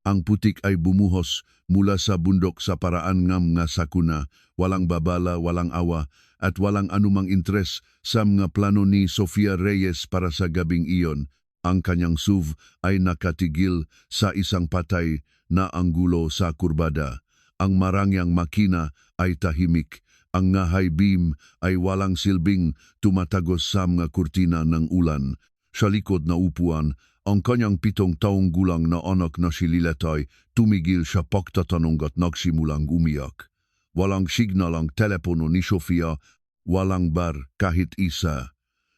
Ang putik ay bumuhos mula sa bundok sa paraan ngam nga sakuna, walang babala, walang awa, at walang anumang interes sa mga plano ni Sofia Reyes para sa gabing iyon. Ang kanyang SUV ay nakatigil sa isang patay na anggulo sa kurbada. Ang marangyang makina ay tahimik. Ang nga high beam ay walang silbing tumatagos sa mga kurtina ng ulan. Sa likod na upuan, ang kanyang 7 taong gulang na anak na si Liletay tumigil sa pagtatanong at nagsimulang umiyak. Walang signal ang telepono ni Sofia, walang bar kahit isa.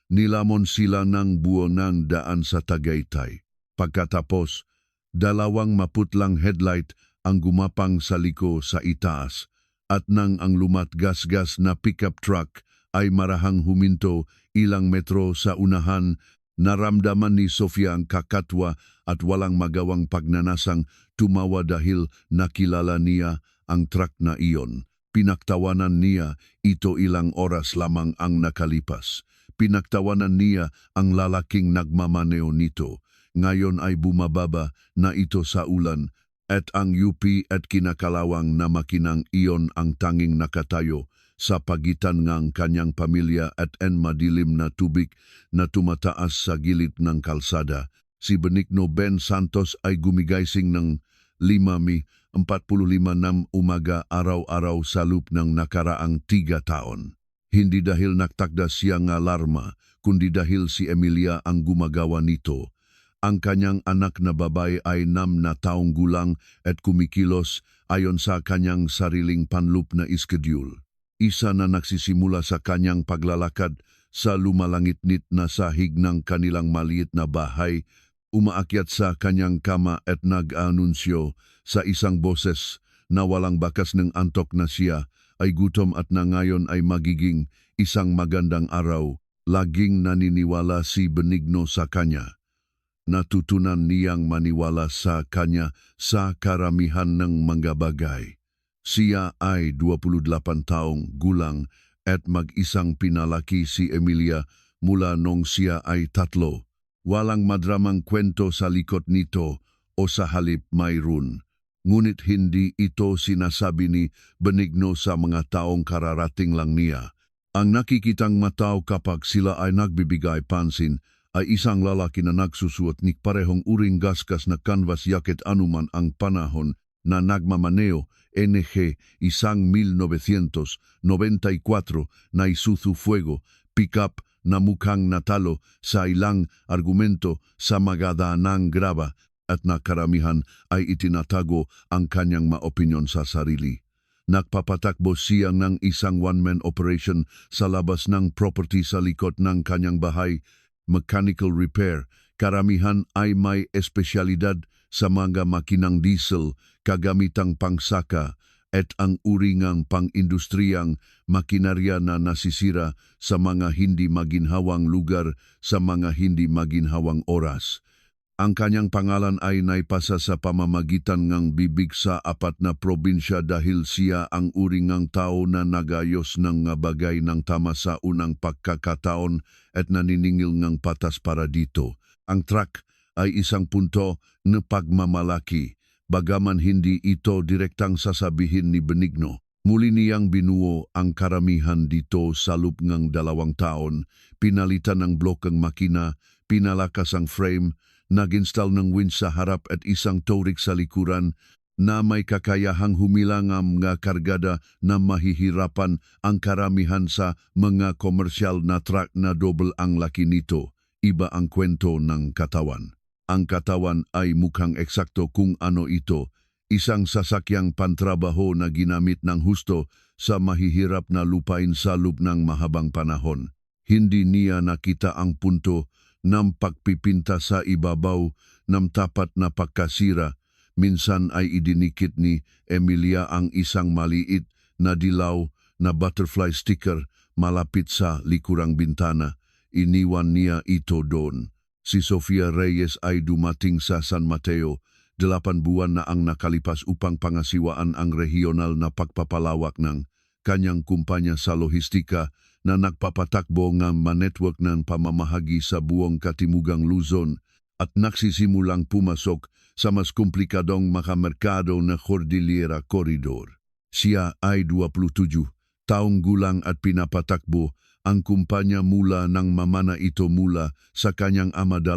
Nilamon sila ng buwanang daan sa Tagaytay. Pagkatapos, 2 maputlang headlight ang gumapang sa liko sa itaas at nang ang lumatgasgas na pickup truck ay marahang huminto ilang metro sa unahan, naramdaman ni Sofia ang kakatwa at walang magawang pagnanasang tumawa dahil nakilala niya ang truck na iyon. Pinaktawanan niya ito ilang oras lamang ang nakalipas. Pinaktawanan niya ang lalaking nagmamaneo nito. Ngayon ay bumababa na ito sa ulan at ang UP at kinakalawang na makinang iyon ang tanging nakatayo sa pagitan ng kanyang pamilya at madilim na tubig na tumataas sa gilid ng kalsada. Si Benigno Ben Santos ay gumigising ng 5:45 ng umaga araw-araw sa loob ng nakaraang 3 taon. Hindi dahil nagtakda siya ng alarma, kundi dahil si Emilia ang gumagawa nito. Ang kanyang anak na babae ay 6 na taong gulang at kumikilos ayon sa kanyang sariling panloop na schedule. Isa na nagsisimula sa kanyang paglalakad sa lumalangit-nit na sahig ng kanilang maliit na bahay, umaakyat sa kanyang kama at nag-anunsyo sa isang boses na walang bakas ng antok na siya ay gutom at na ngayon ay magiging isang magandang araw. Laging naniniwala si Benigno sa kanya. Natutunan niyang maniwala sa kanya sa karamihan ng mga bagay. Siya ay 28 taong gulang at mag-isang pinalaki si Emilia mula nung siya ay 3. Walang madramang kwento sa likod nito o sa halip mayroon. Ngunit hindi ito sinasabi ni Benigno sa mga taong kararating lang niya. Ang nakikitang mataw kapag sila ay nagbibigay pansin ay isang lalaki na nagsusuot ni parehong uring gasgas na canvas jacket anuman ang panahon na nagmamaneo NG 1994 na Isuzu Fuego pickup na mukhang natalo sa ilang argumento sa magadanang graba at na karamihan ay itinatago ang kanyang maopinyon sa sarili. Nagpapatakbo siya ng isang one-man operation sa labas ng property sa likod ng kanyang bahay, mechanical repair. Karamihan ay may espesyalidad sa mga makinang diesel, kagamitang pangsaka at ang uringang pang-industriyang makinarya na nasisira sa mga hindi maginhawang lugar sa mga hindi maginhawang oras. Ang kanyang pangalan ay naipasa sa pamamagitan ng bibig sa 4 na probinsya dahil siya ang uringang tao na nagayos ng bagay ng tama sa unang pagkakataon at naniningil ng patas para dito. Ang truck ay isang punto na pagmamalaki, bagaman hindi ito direktang sasabihin ni Benigno. Muli niyang binuo ang karamihan dito sa loob ng 2 taon, pinalitan ng blokang makina, pinalakas ang frame, nag-install ng winch sa harap at isang towrig sa likuran na may kakayahang humilang ang mga kargada na mahihirapan ang karamihan sa mga komersyal na truck na double ang laki nito. Iba ang kwento ng katawan. Ang katawan ay mukhang eksakto kung ano ito, isang sasakyang pantrabaho na ginamit ng husto sa mahihirap na lupain sa loob ng mahabang panahon. Hindi niya nakita ang punto ng pagpipinta sa ibabaw ng tapat na pagkasira. Minsan ay idinikit ni Emilia ang isang maliit na dilaw na butterfly sticker malapit sa likurang bintana. Iniwan niya ito doon. Si Sofia Reyes ay dumating sa San Mateo, 8 buwan na ang nakalipas upang pangasiwaan ang regional na pagpapalawak ng kanyang kumpanya sa lohistika na nagpapatakbo ng manetwork ng pamamahagi sa buong Katimugang Luzon. at nagsisimulang pumasok sa mas komplikadong makamerkado na Cordillera Corridor. Siya ay 27 taong gulang at pinapatakbo ang kumpanya mula nang mamana ito mula sa kanyang ama 2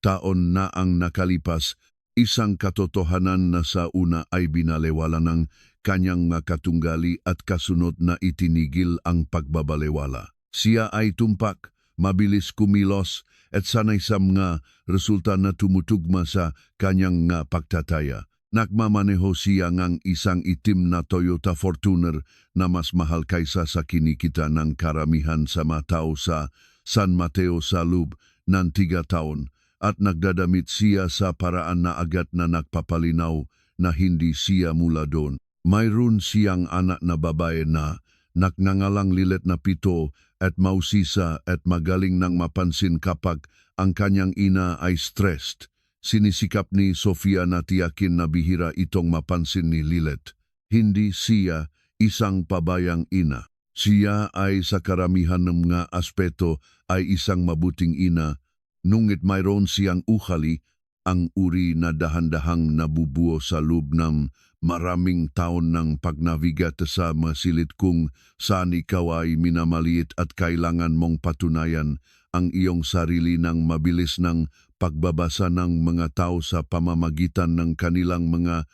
taon na ang nakalipas, isang katotohanan na sa una ay binalewala ng kanyang katunggali at kasunod na itinigil ang pagbabalewala. Siya ay tumpak, mabilis kumilos at sanay sa mga resulta na tumutugma sa kanyang pagtataya. Nagmamaneho siya ng isang itim na Toyota Fortuner na mas mahal kaysa sa kinikita ng karamihan sa mga tao sa San Mateo sa loob ng 3 taon at nagdadamit siya sa paraan na agad na nagpapalinaw na hindi siya mula doon. Mayroon siyang anak na babae na nagngangalang Lilet na 7 at mausisa at magaling nang mapansin kapag ang kanyang ina ay stressed. Sinisikap ni Sofia na tiyakin na bihira itong mapansin ni Lilet. Hindi siya isang pabayang ina. Siya ay sa karamihan ng mga aspeto ay isang mabuting ina, ngunit mayroon siyang ugali, ang uri na dahan-dahang nabubuo sa loob ng maraming taon ng pagnabigat sa masilit kung saan ikaw ay minamaliit at kailangan mong patunayan ang iyong sarili ng mabilis ng pagbabasa ng mga tao sa pamamagitan ng kanilang mga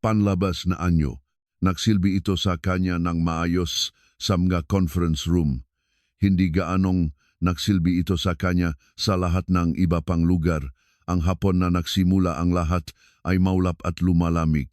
panlabas na anyo. Nagsilbi ito sa kanya ng maayos sa mga conference room. Hindi gaanong nagsilbi ito sa kanya sa lahat ng iba pang lugar. Ang hapon na nagsimula ang lahat ay maulap at lumalamig.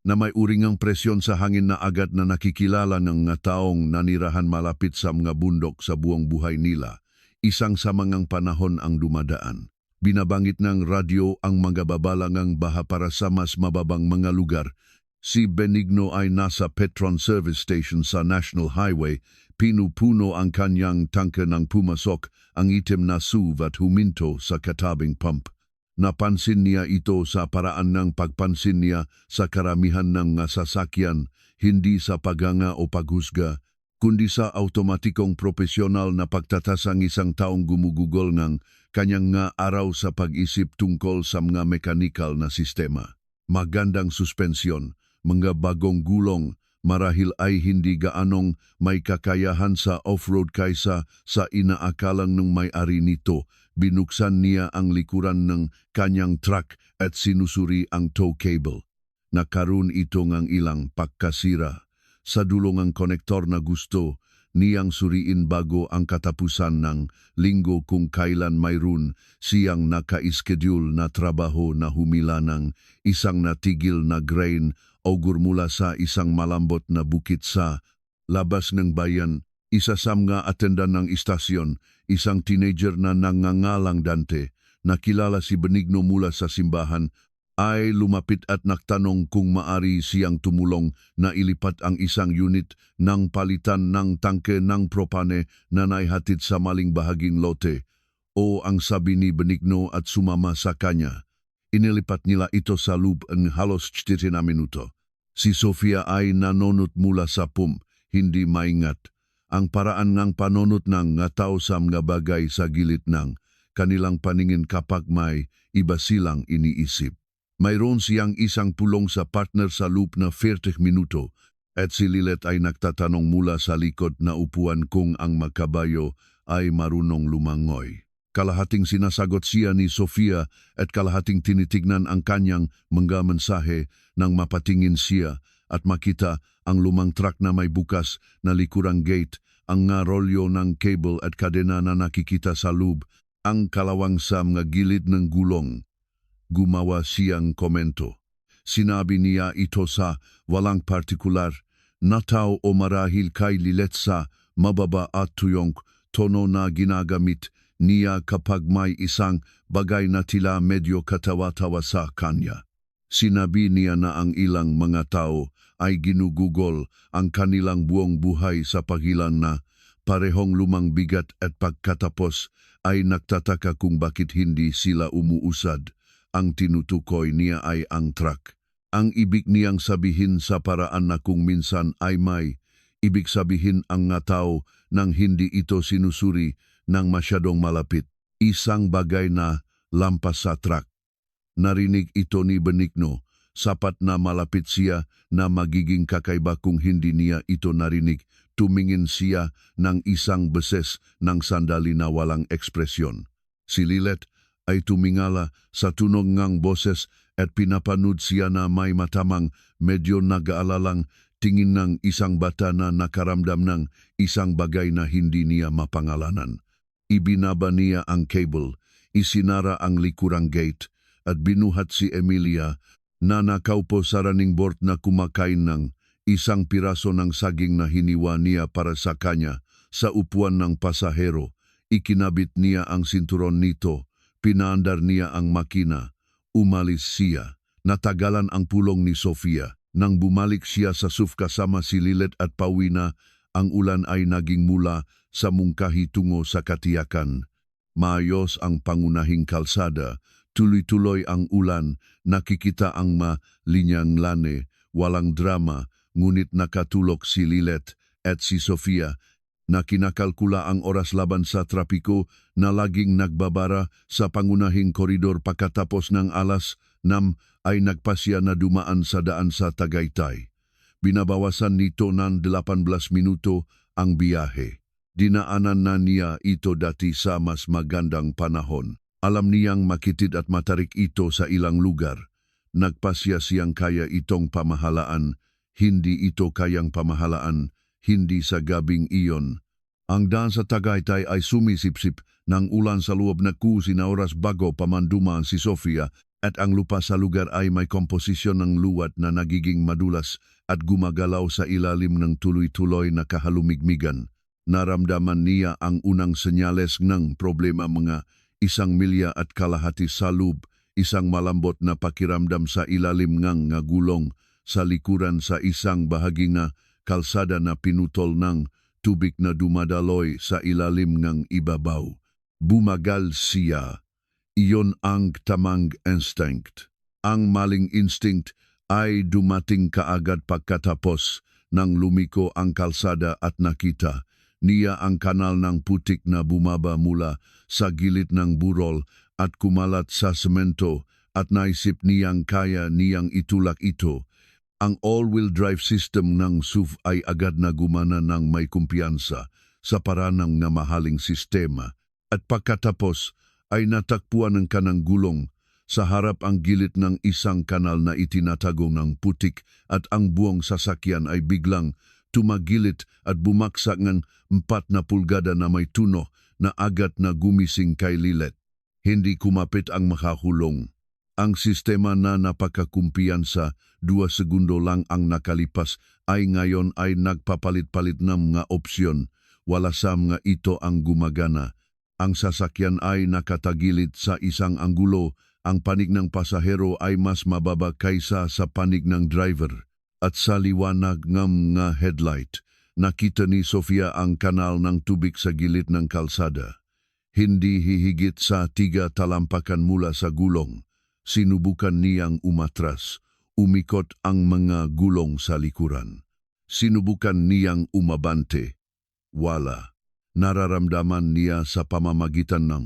Na may uringang presyon sa hangin na agad na nakikilala ng mga taong nanirahan malapit sa mga bundok sa buong buhay nila. Isang samangang panahon ang dumadaan. Binabangit ng radyo ang mga babalangang baha para sa mas mababang mga lugar. Si Benigno ay nasa Petron Service Station sa National Highway. Pinupuno ang kanyang tangke ng pumasok ang itim na SUV at huminto sa katabing pump. Napansin niya ito sa paraan ng pagpansin niya sa karamihan ng sasakyan, hindi sa paganga o paghusga, kundi sa automatikong profesional na pagtatasang isang taong gumugugol ng kanyang araw sa pag-isip tungkol sa mga mekanikal na sistema. Magandang suspensyon, mga bagong gulong, marahil ay hindi gaanong may kakayahan sa off-road kaysa sa inaakalang ng may-ari nito. Binuksan niya ang likuran ng kanyang truck at sinusuri ang tow cable. Nakaroon ito ng ilang pagkasira. Sa dulong ang konektor na gusto niyang suriin bago ang katapusan ng linggo kung kailan mayroon siyang naka-schedule na trabaho na humila ng isang natigil na grain augur mula sa isang malambot na bukit sa labas ng bayan. Isa sa mga atendan ng istasyon, isang teenager na nangangalang Dante, na kilala si Benigno mula sa simbahan, ay lumapit at nagtanong kung maari siyang tumulong na ilipat ang isang unit ng palitan ng tangke ng propane na naihatid sa maling bahaging lote. O ang sabi ni Benigno at sumama sa kanya. Inilipat nila ito sa loob ng halos 40 minuto. Si Sofia ay nanonot mula sa pump, hindi maingat. Ang paraan ng panonot ng tao sa mga bagay sa gilid ng kanilang paningin kapag may iba silang iniisip. Mayroon siyang isang pulong sa partner sa loop na 40 minuto at si Lilet ay nagtatanong mula sa likod na upuan kung ang makabayo ay marunong lumangoy. Kalahating sinasagot siya ni Sofia at kalahating tinitignan ang kanyang mga mensahe nang mapatingin siya at makita ang lumang truck na may bukas na likurang gate, ang rolyo ng cable at kadena na nakikita sa loob, ang kalawang sa mga gilid ng gulong. Gumawa siyang komento. Sinabi niya ito sa walang partikular na tao o marahil kay Lilet sa mababa at tuyong tono na ginagamit niya kapag may isang bagay na tila medyo katawa-tawa sa kanya. Sinabi niya na ang ilang mga tao ay ginugugol ang kanilang buong buhay sa pagilan na parehong lumang bigat at pagkatapos ay nagtataka kung bakit hindi sila umuusad. Ang tinutukoy niya ay ang truck. Ang ibig niyang sabihin sa paraan na kung minsan ay may ibig sabihin ang nga tao nang hindi ito sinusuri ng masyadong malapit. Isang bagay na lampas sa truck. Narinig ito ni Benigno, sapat na malapit siya na magiging kakaiba kung hindi niya ito narinig. Tumingin siya ng isang beses ng sandali na walang ekspresyon. Si Lilet ay tumingala sa tunog ngang boses at pinapanood siya na may matamang medyo nag-aalalang tingin ng isang bata na nakaramdam ng isang bagay na hindi niya mapangalanan. Ibinaba niya ang cable, isinara ang likurang gate, at binuhat si Emilia na nakaupo sa running board na kumakain ng isang piraso ng saging na hiniwa niya para sa kanya sa upuan ng pasahero. Ikinabit niya ang sinturon nito, pinaandar niya ang makina, umalis siya. Natagalan ang pulong ni Sofia. Nang bumalik siya sa SUV kasama si Lilet at pauwi na, ang ulan ay naging mula sa mungkahi tungo sa katiyakan. Maayos ang pangunahing kalsada, tuloy-tuloy ang ulan, nakikita ang malinyang lane, walang drama, ngunit nakatulog si Lilet at si Sofia na kinakalkula ang oras laban sa trapiko na laging nagbabara sa pangunahing koridor pagkatapos ng alas 6 ay nagpasya na dumaan sa daan sa Tagaytay. Binabawasan nito ng 18 minuto ang biyahe. Dinaanan na niya ito dati sa mas magandang panahon. Alam niyang makitid at matarik ito sa ilang lugar. Nagpasya siyang kaya itong pamahalaan, hindi ito kayang pamahalaan, hindi sa gabing iyon. Ang daan sa Tagaytay ay sumisipsip ng ulan sa loob na na oras bago pamandumaan si Sofia at ang lupa sa lugar ay may komposisyon ng luwat na nagiging madulas at gumagalaw sa ilalim ng tuloy-tuloy na kahalumigmigan. Naramdaman niya ang unang senyales ng problema mga 1 milya at kalahati sa loob, isang malambot na pakiramdam sa ilalim ng gulong sa likuran sa isang bahagi ng kalsada na pinutol ng tubig na dumadaloy sa ilalim ng ibabaw. Bumagal siya. Iyon ang tamang instinct. Ang maling instinct ay dumating kaagad pagkatapos nang lumiko ang kalsada at nakita niya ang kanal ng putik na bumaba mula sa gilid ng burol at kumalat sa semento at naisip niyang kaya niyang itulak ito. Ang all-wheel drive system ng SUV ay agad na gumana ng may kumpiyansa sa paranang na mahaling sistema at pagkatapos ay natakpuan ng kanang gulong. Sa harap ang gilid ng isang kanal na itinatago ng putik at ang buong sasakyan ay biglang tumagilid at bumaksak ng 4 na pulgada na may tuno na agad na gumising kay Lilet. Hindi kumapit ang makahulong. Ang sistema na napakakumpiyansa, 2 segundo lang ang nakalipas ay ngayon ay nagpapalit-palit ng mga opsyon. Wala sa mga ito ang gumagana. Ang sasakyan ay nakatagilid sa isang anggulo. Ang panig ng pasahero ay mas mababa kaysa sa panig ng driver. At sa liwanag ng nga headlight, nakita ni Sofia ang kanal ng tubig sa gilid ng kalsada. Hindi hihigit sa 3 talampakan mula sa gulong. Sinubukan niyang umatras, umikot ang mga gulong sa likuran. Sinubukan niyang umabante. Wala. Nararamdaman niya sa pamamagitan ng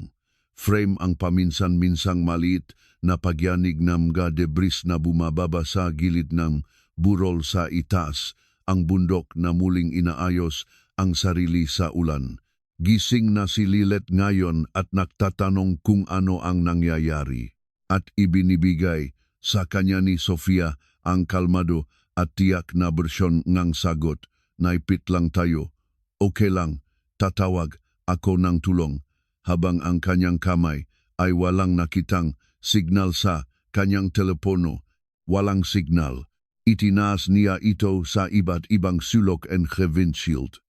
frame ang paminsan-minsang maliit na pagyanig ng mga debris na bumababa sa gilid ng burol sa itaas, ang bundok na muling inaayos ang sarili sa ulan. Gising na si Lilet ngayon at nagtatanong kung ano ang nangyayari. At ibinibigay sa kanya ni Sofia ang kalmado at tiyak na bersyon ng sagot. Naipit lang tayo. Okay lang, tatawag ako ng tulong. Habang ang kanyang kamay ay walang nakitang signal sa kanyang telepono. Walang signal. Itinaas niya ito sa iba't ibang sulok and windshield.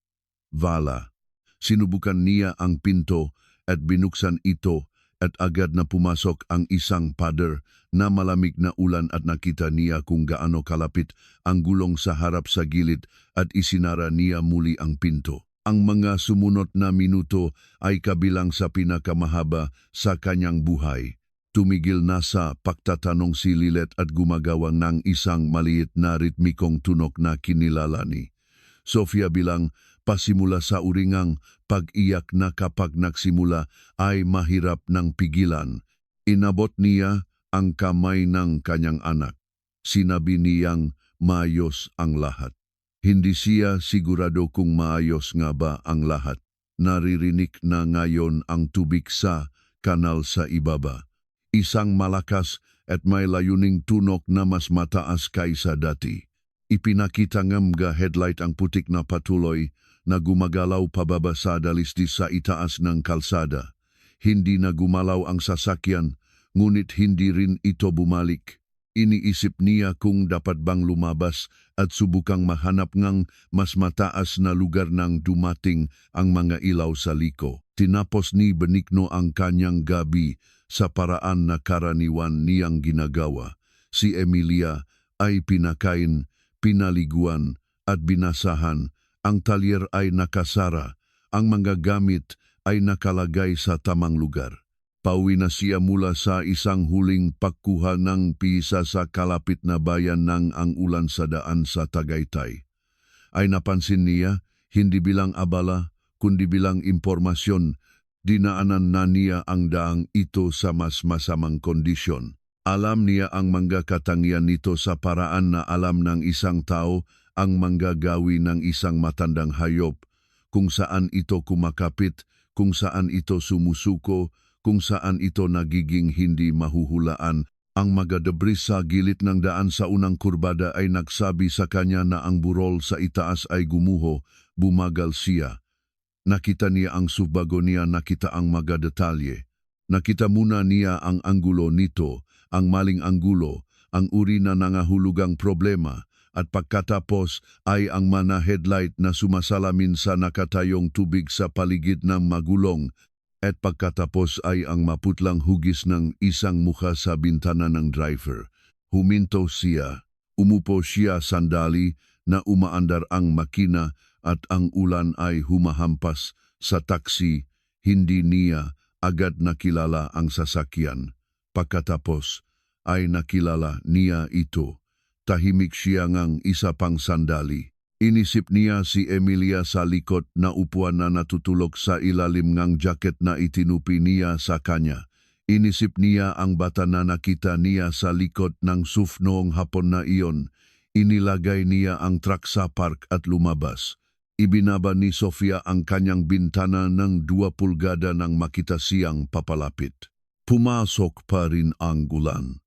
Wala. Sinubukan niya ang pinto at binuksan ito at agad na pumasok ang isang pader na malamig na ulan at nakita niya kung gaano kalapit ang gulong sa harap sa gilid at isinara niya muli ang pinto. Ang mga sumunod na minuto ay kabilang sa pinakamahaba sa kanyang buhay. Tumigil na sa pagtatanong si Lilet at gumagawa ng isang maliit na ritmikong tunog na kinilala ni Sofia bilang pasimula sa uringang pag-iyak na kapag nagsimula ay mahirap ng pigilan. Inabot niya ang kamay ng kanyang anak. Sinabi niyang maayos ang lahat. Hindi siya sigurado kung maayos nga ba ang lahat. Naririnig na ngayon ang tubig sa kanal sa ibaba. Isang malakas at may layuning tunok na mas mataas kaysa dati. Ipinakita ng mga headlight ang putik na patuloy na gumagalaw pababa sa dalisdis sa itaas ng kalsada. Hindi na gumalaw ang sasakyan, ngunit hindi rin ito bumalik. Iniisip niya kung dapat bang lumabas at subukang mahanap ng mas mataas na lugar nang dumating ang mga ilaw sa liko. Tinapos ni Benigno ang kanyang gabi sa paraan na karaniwan niyang ginagawa. Si Emilia ay pinakain, pinaliguan at binasahan. Ang talyer ay nakasara. Ang mga gamit ay nakalagay sa tamang lugar. Pauwi na siya mula sa isang huling pagkuha ng pisa sa kalapit na bayan ng ang ulan sa daan sa Tagaytay. Ay napansin niya, hindi bilang abala, kundi bilang impormasyon, dinaanan na niya ang daang ito sa mas masamang kondisyon. Alam niya ang mga katangian nito sa paraan na alam ng isang tao ang manggagawi ng isang matandang hayop, kung saan ito kumakapit, kung saan ito sumusuko, kung saan ito nagiging hindi mahuhulaan. Ang mga debris sa gilid ng daan sa unang kurbada ay nagsabi sa kanya na ang burol sa itaas ay gumuho, bumagal siya. Nakita niya ang subago niya, nakita ang mga detalye. Nakita muna niya ang anggulo nito, ang maling anggulo, ang uri na nangahulugang problema, at pagkatapos ay ang mana headlight na sumasalamin sa nakatayong tubig sa paligid ng magulong, at pagkatapos ay ang maputlang hugis ng isang mukha sa bintana ng driver. Huminto siya, umupo siya sandali na umaandar ang makina at ang ulan ay humahampas sa taksi. Hindi niya agad nakilala ang sasakyan. Pagkatapos ay nakilala niya ito. Tahimik siya ngang isa pang sandali. Inisip niya si Emilia sa likod na upuan na natutulog sa ilalim ng jacket na itinupi niya sa kanya. Inisip niya ang bata na nakita niya sa likod ng SUV noong hapon na iyon. Inilagay niya ang truck sa park at lumabas. Ibinaba ni Sofia ang kanyang bintana ng 2 pulgada nang makita siyang papalapit. Pumasok pa rin ang ulan.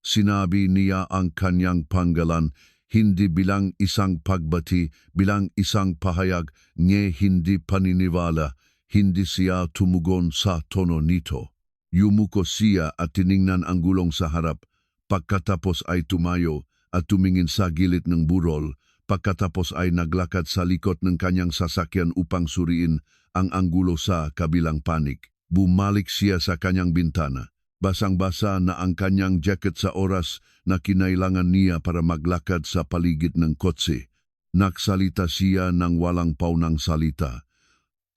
Sinabi niya ang kanyang panggalan, hindi bilang isang pagbati, bilang isang pahayag, nge hindi paniniwala, hindi siya tumugon sa tono nito. Yumuko siya at tiningnan ang gulong sa harap, pagkatapos ay tumayo at tumingin sa gilid ng burol, pagkatapos ay naglakad sa likod ng kanyang sasakyan upang suriin ang anggulo sa kabilang panig. Bumalik siya sa kanyang bintana. Basang-basa na ang kanyang jacket sa oras na kinailangan niya para maglakad sa paligid ng kotse. Nagsalita siya ng walang paunang salita.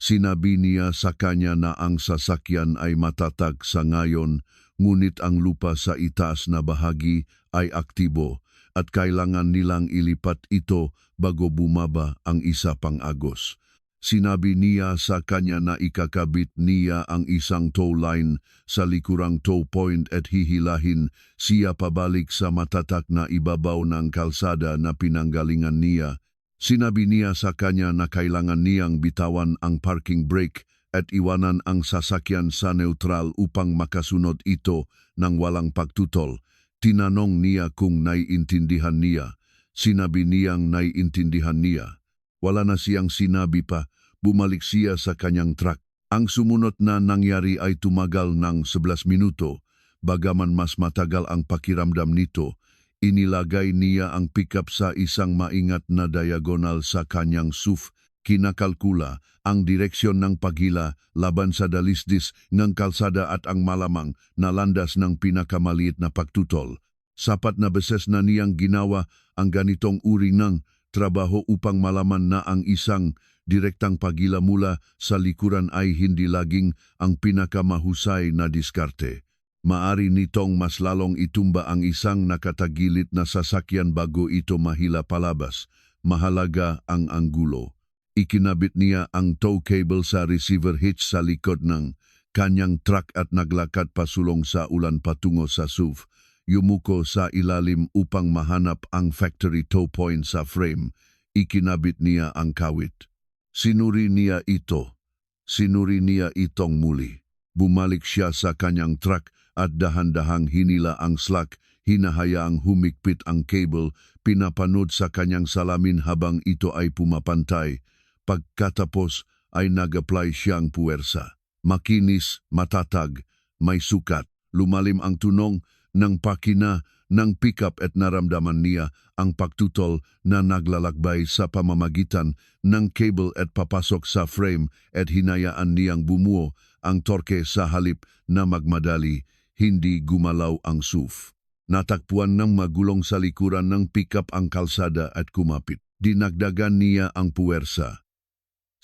Sinabi niya sa kanya na ang sasakyan ay matatag sa ngayon, ngunit ang lupa sa itaas na bahagi ay aktibo at kailangan nilang ilipat ito bago bumaba ang isa pang agos. Sinabi niya sa kanya na ikakabit niya ang isang tow line sa likurang tow point at hihilahin siya pabalik sa matatak na ibabaw ng kalsada na pinanggalingan niya. Sinabi niya sa kanya na kailangan niyang bitawan ang parking brake at iwanan ang sasakyan sa neutral upang makasunod ito ng walang pagtutol. Tinanong niya kung naiintindihan niya. Sinabi niyang naiintindihan niya. Wala na siyang sinabi pa. Bumalik siya sa kanyang truck. Ang sumunod na nangyari ay tumagal ng 11 minuto. Bagaman mas matagal ang pakiramdam nito, inilagay niya ang pickup sa isang maingat na diagonal sa kanyang SUV. Kinakalkula ang direksyon ng paghila laban sa dalisdis ng kalsada at ang malamang na landas ng pinakamaliit na pagtutol. Sapat na beses na niyang ginawa ang ganitong uri ng trabaho upang malaman na ang isang direktang paghila mula sa likuran ay hindi laging ang pinakamahusay na diskarte. Maari nitong mas lalong itumba ang isang nakatagilid na sasakyan bago ito mahila palabas. Mahalaga ang anggulo. Ikinabit niya ang tow cable sa receiver hitch sa likod ng kanyang truck at naglakad pasulong sa ulan patungo sa SUV. Yumuko sa ilalim upang mahanap ang factory tow point sa frame. Ikinabit niya ang kawit. Sinuri niya itong muli. Bumalik siya sa kanyang truck at dahan-dahang hinila ang slack, hinahayaang humigpit ang cable, pinapanood sa kanyang salamin habang ito ay pumapantay. Pagkatapos ay nag-apply siyang puwersa. Makinis, matatag, may sukat. Lumalim ang tunong ng pakina ng pickup at naramdaman niya ang pagtutol na naglalakbay sa pamamagitan ng cable at papasok sa frame at hinayaan niyang bumuo ang torque sa halip na magmadali, hindi gumalaw ang SUV. Natakpuan ng magulong sa likuran ng pickup ang kalsada at kumapit. Dinagdagan niya ang puwersa.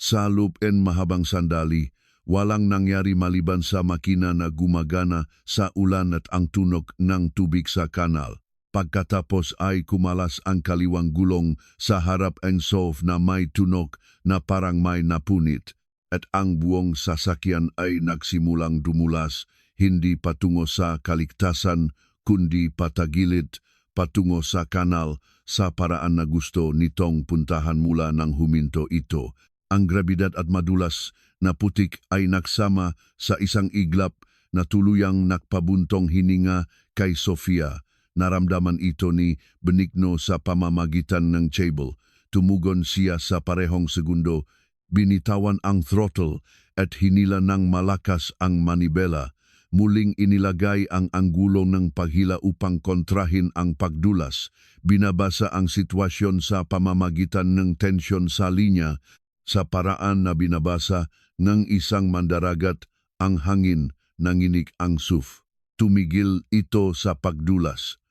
Sa loob-en mahabang sandali, walang nangyari maliban sa makina na gumagana sa ulan at ang tunog ng tubig sa kanal. Pagkatapos ay kumalas ang kaliwang gulong sa harap ang SUV na may tunog na parang may napunit at ang buong sasakyan ay nagsimulang dumulas, hindi patungo sa kaligtasan kundi patagilid patungo sa kanal sa paraan na gusto nitong puntahan mula nang huminto ito. Ang grabidad at madulas na putik ay nagsama sa isang iglap na tuluyang nakpabuntong hininga kay Sofia. Naramdaman ito ni Benigno sa pamamagitan ng cable. Tumugon siya sa parehong segundo, binitawan ang throttle at hinila ng malakas ang manibela. Muling inilagay ang anggulo ng paghila upang kontrahin ang pagdulas. Binabasa ang sitwasyon sa pamamagitan ng tensyon sa linya sa paraan na binabasa ng isang mandaragat ang hangin nanginig ang SUV. Tumigil ito sa pagdulas.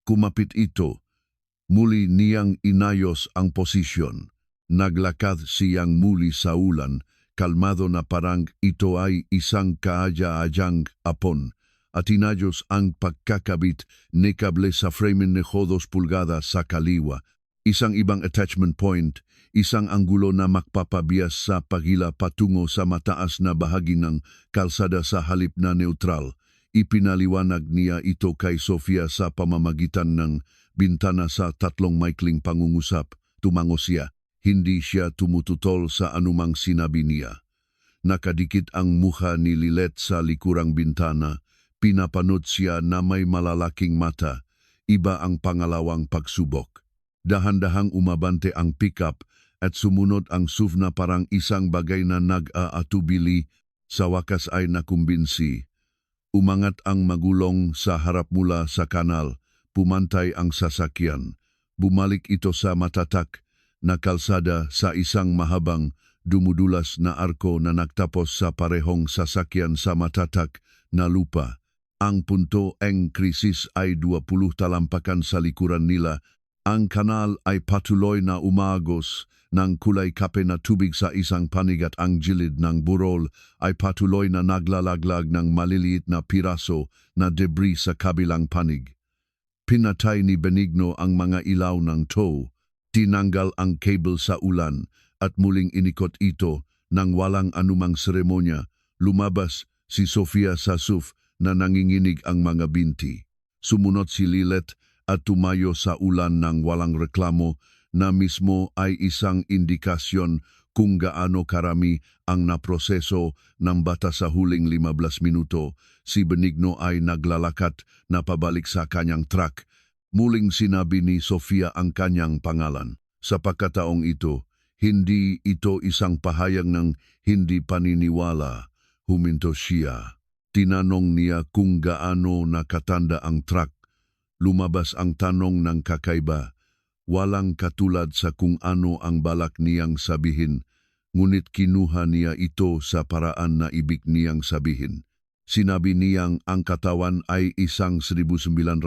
Kumapit ito. Muli niyang inayos ang posisyon. Naglakad siyang muli sa ulan, kalmado na parang ito ay isang kaaya-ayang apon, at inayos ang pagkakabit ni kable sa frame ni 2 pulgada sa kaliwa. Isang ibang attachment point, isang anggulo na magpapabias sa paghila patungo sa mataas na bahagi ng kalsada sa halip na neutral. Ipinaliwanag niya ito kay Sofia sa pamamagitan ng bintana sa 3 maikling pangungusap. Tumango siya. Hindi siya tumututol sa anumang sinabi niya. Nakadikit ang mukha ni Lilet sa likurang bintana. Pinapanood siya na may malalaking mata. Iba ang pangalawang pagsubok. Dahan-dahang umabante ang pickup at sumunod ang SUV na parang isang bagay na nag-aatubili. Sa wakas ay nakumbinsi. Umangat ang magulong sa harap mula sa kanal. Pumantay ang sasakyan. Bumalik ito sa matatak na kalsada sa isang mahabang, dumudulas na arko na nagtapos sa parehong sasakyan sa matatak na lupa. Ang punto ng krisis ay 20 talampakan sa likuran nila. Ang kanal ay patuloy na umagos ng kulay kape na tubig sa isang panig at ang gilid ng burol ay patuloy na naglalaglag ng maliliit na piraso na debris sa kabilang panig. Pinatay ni Benigno ang mga ilaw ng tow. Tinanggal ang cable sa ulan at muling inikot ito nang walang anumang seremonya. Lumabas si Sofia sa SUV na nanginginig ang mga binti. Sumunod si Lilet at tumayo sa ulan ng walang reklamo na mismo ay isang indikasyon kung gaano karami ang naproseso ng bata sa huling 15 minuto. Si Benigno ay naglalakat na pabalik sa kanyang truck. Muling sinabi ni Sofia ang kanyang pangalan. Sa pagkataong ito, hindi ito isang pahayag ng hindi paniniwala. Huminto siya. Tinanong niya kung gaano nakatanda ang truck. Lumabas ang tanong ng kakaiba. Walang katulad sa kung ano ang balak niyang sabihin, ngunit kinuha niya ito sa paraan na ibig niyang sabihin. Sinabi niyang ang katawan ay isang 1994.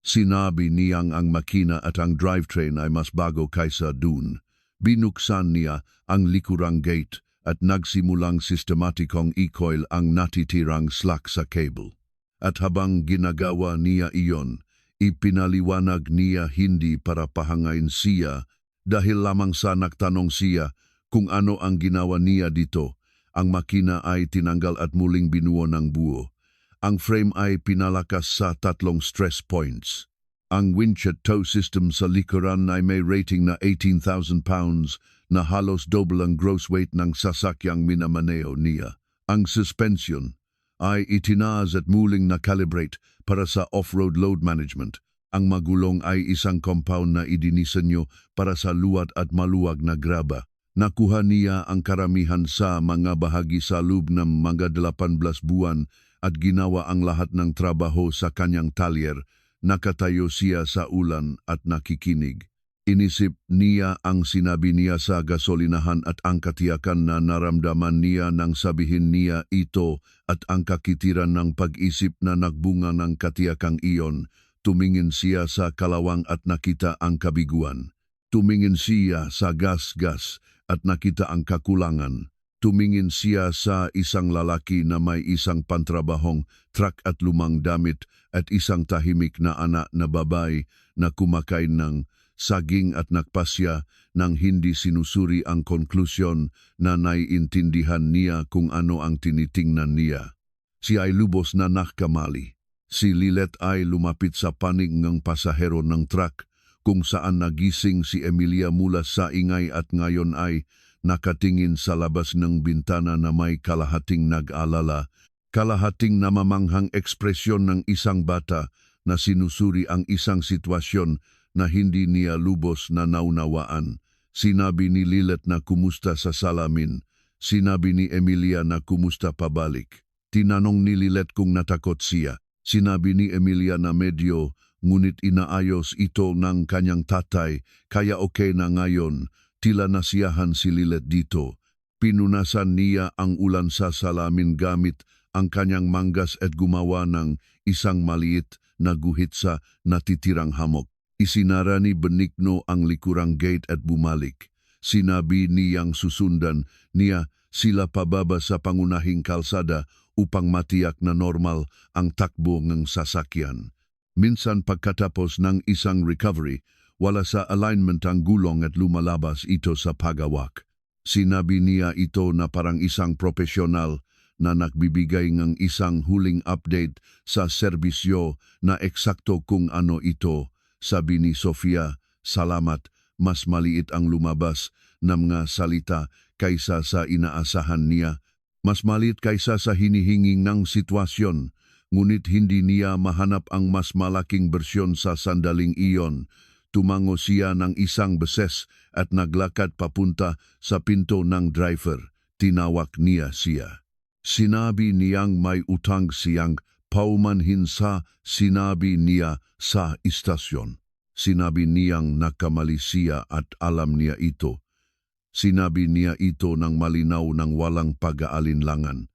Sinabi niyang ang makina at ang drivetrain ay mas bago kaysa dun. Binuksan niya ang likurang gate at nagsimulang sistematikong i-coil ang natitirang slack sa cable. At habang ginagawa niya iyon, ipinaliwanag niya hindi para pahangain siya dahil lamang sa nagtanong siya kung ano ang ginawa niya dito. Ang makina ay tinanggal at muling binuo ng buo. Ang frame ay pinalakas sa 3 stress points. Ang winch at tow system sa likuran ay may rating na 18,000 pounds na halos double ang gross weight ng sasakyang minamaneo niya. Ang suspension ay itinaas at muling na-calibrate para sa off-road load management. Ang magulong ay isang compound na idinisenyo para sa luwad at maluwag na graba. Nakuha niya ang karamihan sa mga bahagi sa loob ng mga 18 buwan at ginawa ang lahat ng trabaho sa kanyang talyer. Nakatayo siya sa ulan at nakikinig. Inisip niya ang sinabi niya sa gasolinahan at ang katiyakan na naramdaman niya nang sabihin niya ito at ang kakitiran ng pag-isip na nagbunga ng katiyakang iyon. Tumingin siya sa kalawang at nakita ang kabiguan. Tumingin siya sa gas-gas at nakita ang kakulangan. Tumingin siya sa isang lalaki na may isang pantrabahong truck at lumang damit at isang tahimik na anak na babae na kumakain ng saging at nagpasya nang hindi sinusuri ang konklusyon na naiintindihan niya kung ano ang tinitingnan niya. Siya ay lubos na nakamali. Si Lilet ay lumapit sa panig ng pasahero ng truck kung saan nagising si Emilia mula sa ingay at ngayon ay nakatingin sa labas ng bintana na may kalahating nag-alala, kalahating namamanghang ekspresyon ng isang bata na sinusuri ang isang sitwasyon na hindi niya lubos na naunawaan. Sinabi ni Lilet na kumusta sa salamin. Sinabi ni Emilia na kumusta pabalik. Tinanong ni Lilet kung natakot siya. Sinabi ni Emilia na medyo, ngunit inaayos ito ng kanyang tatay, kaya okay na ngayon. Tila nasiyahan si Lilet dito. Pinunasan niya ang ulan sa salamin gamit ang kanyang manggas at gumawa ng isang maliit na guhit sa natitirang hamok. Isinara ni Benigno ang likurang gate at bumalik. Sinabi niyang susundan niya sila pababa sa pangunahing kalsada upang matiyak na normal ang takbo ng sasakyan. Minsan pagkatapos ng isang recovery, wala sa alignment ang gulong at lumalabas ito sa pagawak. Sinabi niya ito na parang isang profesional na nagbibigay ng isang huling update sa serbisyo na eksakto kung ano ito. Sabi ni Sofia, salamat, mas maliit ang lumabas na mga salita kaysa sa inaasahan niya. Mas maliit kaysa sa hinihinging ng sitwasyon, ngunit hindi niya mahanap ang mas malaking bersyon sa sandaling iyon. Tumango siya ng isang beses at naglakad papunta sa pinto ng driver. Tinawag niya siya. Sinabi niyang may utang siyang paumanhin sa sinabi niya sa istasyon. Sinabi niyang nakamali siya at alam niya ito. Sinabi niya ito ng malinaw ng walang pag-aalinlangan.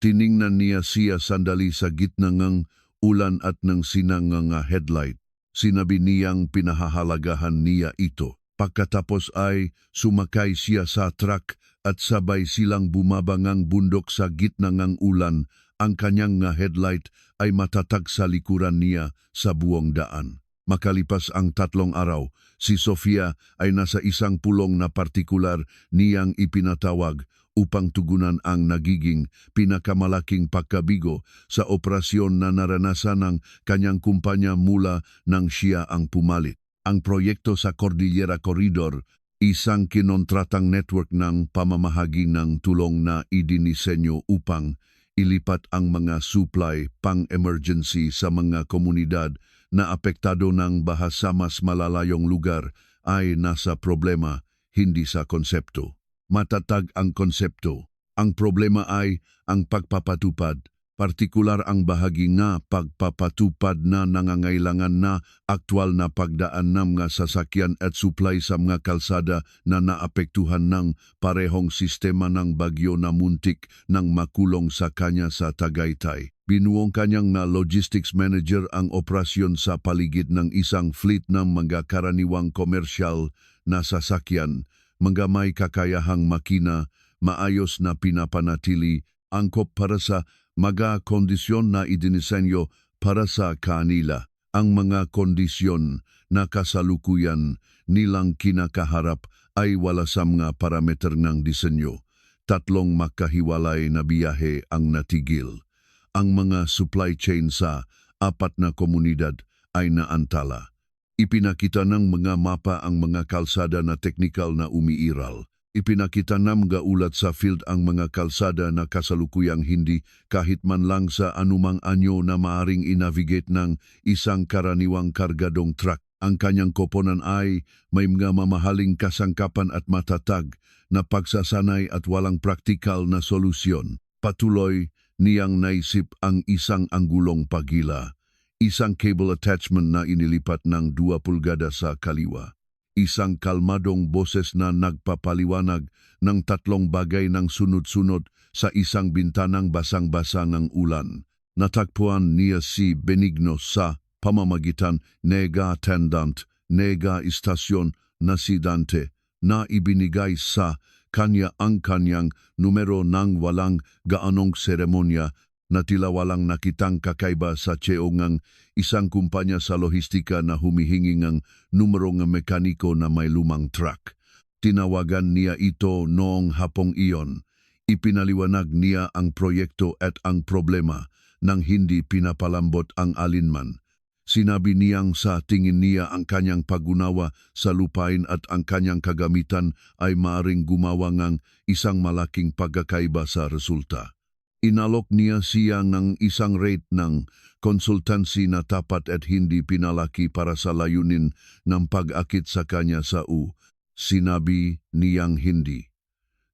Tiningnan niya siya sandali sa gitna ng ulan at ng sinang headlight. Sinabi niyang pinahahalagahan niya ito. Pagkatapos ay sumakay siya sa truck at sabay silang bumabangang bundok sa gitna ng ulan. Ang kanyang headlight ay matatag sa likuran niya sa buong daan. Makalipas ang 3 araw, si Sofia ay nasa isang pulong na partikular niyang ipinatawag upang tugunan ang nagiging pinakamalaking pagkabigo sa operasyon na naranasan ng kanyang kumpanya mula nang siya ang pumalit. Ang proyekto sa Cordillera Corridor, isang kinontratang network ng pamamahagi ng tulong na idinisenyo upang ilipat ang mga supply pang-emergency sa mga komunidad na apektado ng baha sa mas malalayong lugar ay nasa problema, hindi sa konsepto. Matatag ang konsepto. Ang problema ay ang pagpapatupad, partikular ang bahagi nga pagpapatupad na nangangailangan na aktwal na pagdaan ng mga sasakyan at supply sa mga kalsada na naapektuhan ng parehong sistema ng bagyo na muntik nang makulong sa kanya sa Tagaytay. Binuong kanyang na logistics manager ang operasyon sa paligid ng isang fleet ng mga karaniwang komersyal na sasakyan, mga may kakayahang makina, maayos na pinapanatili, angkop para sa mga kondisyon na idinisenyo para sa kanila. Ang mga kondisyon na kasalukuyan nilang kinakaharap ay wala sa mga parameter ng disenyo. tatlong makahiwalay na biyahe ang natigil. Ang mga supply chain sa 4 na komunidad ay naantala. Ipinakita ng mga mapa ang mga kalsada na teknikal na umiiral. Ipinakita ng mga ulat sa field ang mga kalsada na kasalukuyang hindi kahit man lang sa anumang anyo na maaring inavigate ng isang karaniwang kargadong truck. Ang kanyang koponan ay may mga mamahaling kasangkapan at matatag na pagsasanay at walang praktikal na solusyon. Patuloy niyang naisip ang isang anggulong pagila, isang cable attachment na inilipat ng 2 pulgada sa kaliwa. Isang kalmadong boses na nagpapaliwanag ng 3 bagay ng sunod-sunod sa isang bintanang basang-basa ng ulan. Natagpuan niya si Benigno sa pamamagitan nega attendant, nega istasyon na si Dante na ibinigay sa kanya ang kanyang numero ng walang gaanong seremonya na tila walang nakitang kakaiba sa tseo ng isang kumpanya sa lohistika na humihingi ng numero ng mekaniko na may lumang truck. Tinawagan niya ito noong hapong iyon. Ipinaliwanag niya ang proyekto at ang problema nang hindi pinapalambot ang alinman. Sinabi niyang sa tingin niya ang kanyang pag-unawa sa lupain at ang kanyang kagamitan ay maaring gumawa ng isang malaking pagkakaiba sa resulta. Inalok niya siya ng isang rate ng konsultansi na tapat at hindi pinalaki para sa layunin ng pag-akit sa kanya sa U. Sinabi niyang hindi.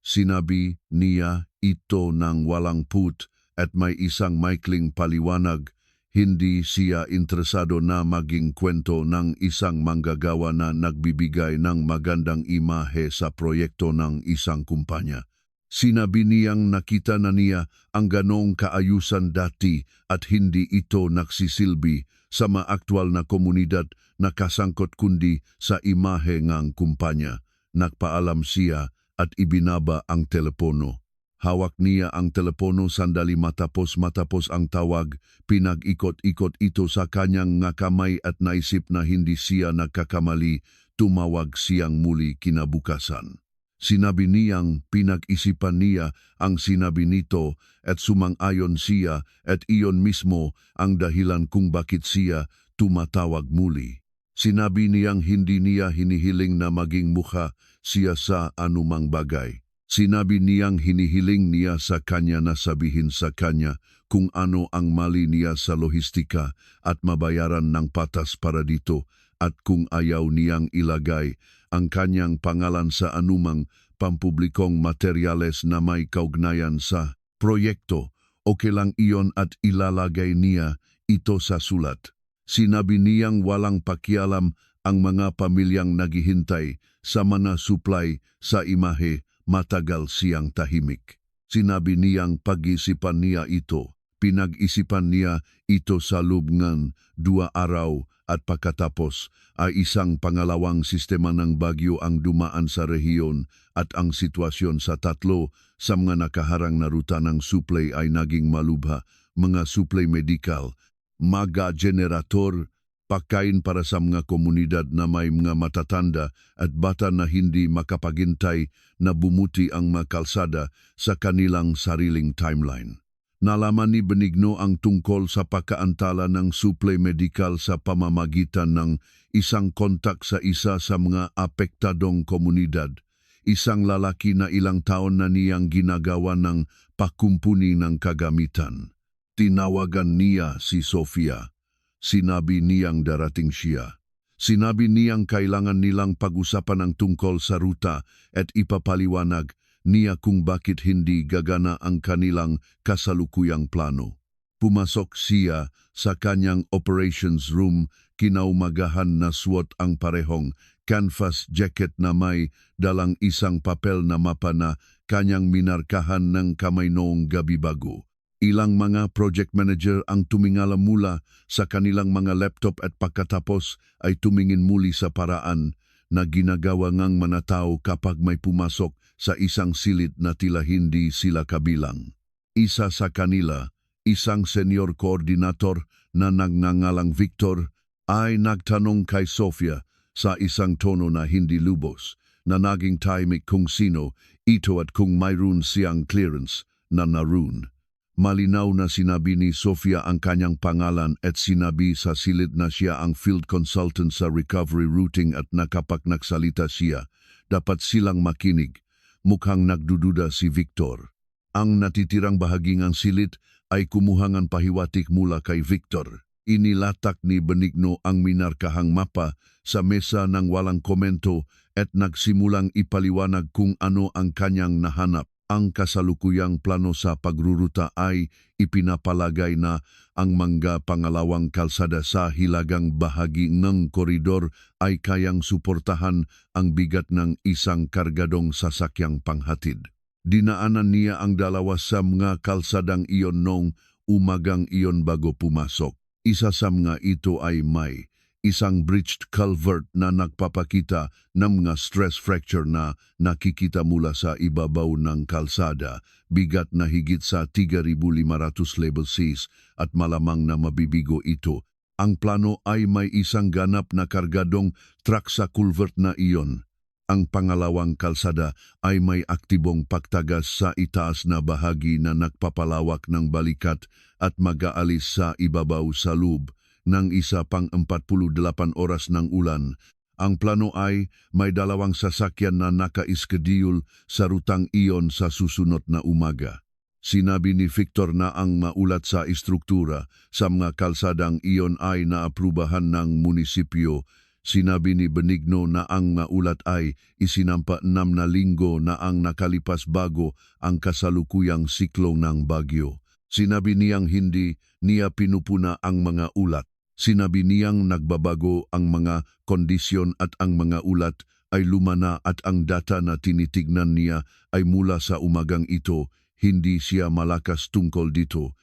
Sinabi niya ito ng walang put at may isang maikling paliwanag. Hindi siya interesado na maging kwento ng isang manggagawa na nagbibigay ng magandang imahe sa proyekto ng isang kumpanya. Sinabi niyang nakita na niya ang ganong kaayusan dati at hindi ito nagsisilbi sa mga aktwal na komunidad na kasangkot kundi sa imahe ng kumpanya. Nagpaalam siya at ibinaba ang telepono. Hawak niya ang telepono sandali matapos ang tawag, pinag-ikot-ikot ito sa kanyang nga kamay at naisip na hindi siya nagkakamali, tumawag siyang muli kinabukasan. Sinabi niyang pinag-isipan niya ang sinabi nito at sumang-ayon siya at iyon mismo ang dahilan kung bakit siya tumatawag muli. Sinabi niyang hindi niya hinihiling na maging mukha siya sa anumang bagay. Sinabi niyang hinihiling niya sa kanya na sabihin sa kanya kung ano ang mali niya sa lohistika at mabayaran ng patas para dito at kung ayaw niyang ilagay ang kanyang pangalan sa anumang pampublikong materyales na may kaugnayan sa proyekto, okay lang iyon at ilalagay niya ito sa sulat. Sinabi niyang walang pakialam ang mga pamilyang naghihintay sa mga supply sa imahe. Matagal siyang tahimik. Sinabi niyang pag-isipan niya ito. Pinag-isipan niya ito sa loob ng 2 araw at pagkatapos ay isang pangalawang sistema ng bagyo ang dumaan sa rehiyon at ang sitwasyon sa 3 sa mga nakaharang na ruta ng supply ay naging malubha, mga supply medical, mga generator, pagkain para sa mga komunidad na may mga matatanda at bata na hindi makapagintay na bumuti ang mga kalsada sa kanilang sariling timeline. Nalaman ni Benigno ang tungkol sa pagkaantala ng supply medical sa pamamagitan ng isang kontak sa isa sa mga apektadong komunidad, isang lalaki na ilang taon na niyang ginagawa ng pakumpuni ng kagamitan. Tinawagan niya si Sofia. Sinabi niyang darating siya. Sinabi niyang kailangan nilang pag-usapan ang tungkol sa ruta at ipapaliwanag niya kung bakit hindi gagana ang kanilang kasalukuyang plano. Pumasok siya sa kanyang operations room, kinaumagahan na suot ang parehong canvas jacket na may dalang isang papel na mapa na kanyang minarkahan ng kamay noong gabi bago. Ilang mga project manager ang tumingala mula sa kanilang mga laptop at pagkatapos ay tumingin muli sa paraan na ginagawa ngang manatao kapag may pumasok sa isang silid na tila hindi sila kabilang. Isa sa kanila, isang senior coordinator na nagngangalang Victor, ay nagtanong kay Sofia sa isang tono na hindi lubos, na naging tahimik kung sino ito at kung mayroon siyang clearance na naroon. Malinaw na sinabi ni Sofia ang kanyang pangalan at sinabi sa silid na siya ang field consultant sa recovery routing at nakapag-nagsalita siya. Dapat silang makinig. Mukhang nagdududa si Victor. Ang natitirang bahaging silid ay kumuhangan pahiwatig mula kay Victor. Inilatak ni Benigno ang minarkahang mapa sa mesa ng walang komento at nagsimulang ipaliwanag kung ano ang kanyang nahanap. Ang kasalukuyang plano sa pagruruta ay ipinapalagay na ang mga pangalawang kalsada sa hilagang bahagi ng koridor ay kayang suportahan ang bigat ng isang kargadong sasakyang panghatid. Dinaanan niya ang dalawa sa mga kalsadang iyon noong umagang iyon bago pumasok. Isa sa mga ito ay may isang breached culvert na nagpapakita ng mga stress fracture na nakikita mula sa ibabaw ng kalsada, bigat na higit sa 3,500 level Cs at malamang na mabibigo ito. Ang plano ay may isang ganap na kargadong truck sa culvert na iyon. Ang pangalawang kalsada ay may aktibong pagtagas sa itaas na bahagi na nagpapalawak ng balikat at mag-aalis sa ibabaw sa loob ng isa pang 48 oras ng ulan. Ang plano ay may dalawang sasakyan na naka-iskedyul sa rutang iyon sa susunod na umaga. Sinabi ni Victor na ang maulat sa istruktura sa mga kalsadang iyon ay naaprubahan ng munisipyo. Sinabi ni Benigno na ang maulat ay isinampa 6 na linggo na ang nakalipas bago ang kasalukuyang siklo ng bagyo. Sinabi niyang hindi niya pinupuna ang mga ulat. Sinabi niyang nagbabago ang mga kondisyon at ang mga ulat ay lumana at ang data na tinitignan niya ay mula sa umagang ito. Hindi siya malakas tungkol dito.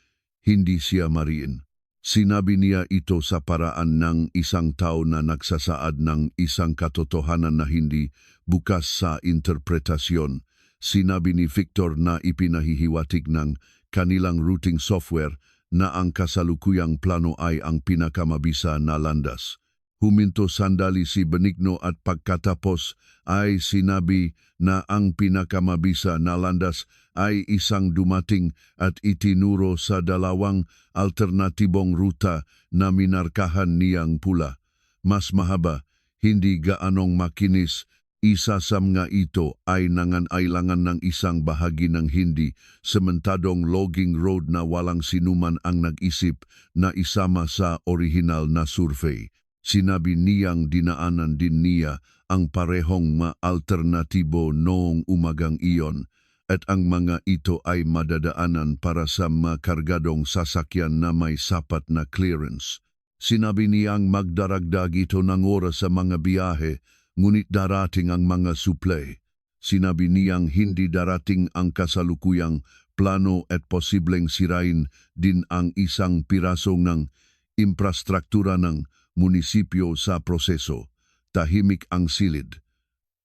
Hindi siya mariin. Sinabi niya ito sa paraan ng isang tao na nagsasaad ng isang katotohanan na hindi bukas sa interpretasyon. Sinabi ni Victor na ipinahihiwatig ng kanilang routing software na ang kasalukuyang plano ay ang pinakamabisa na landas. Huminto sandali si Benigno at pagkatapos ay sinabi na ang pinakamabisa na landas ay isang dumating at itinuro sa dalawang alternatibong ruta na minarkahan niyang pula. Mas mahaba, hindi gaanong makinis. Isa sa mga ito ay nangangailangan ng isang bahagi ng hindi sementadong logging road na walang sinuman ang nag-isip na isama sa orihinal na survey. Sinabi niyang dinaanan din niya ang parehong alternatibo noong umagang iyon at ang mga ito ay madadaanan para sa mga kargadong sasakyan na may sapat na clearance. Sinabi niyang magdaragdag ito ng oras sa mga biyahe, ngunit darating ang mga supply. Sinabi niyang hindi darating ang kasalukuyang plano at posibleng sirain din ang isang piraso ng infrastruktura ng munisipyo sa proseso. Tahimik ang silid.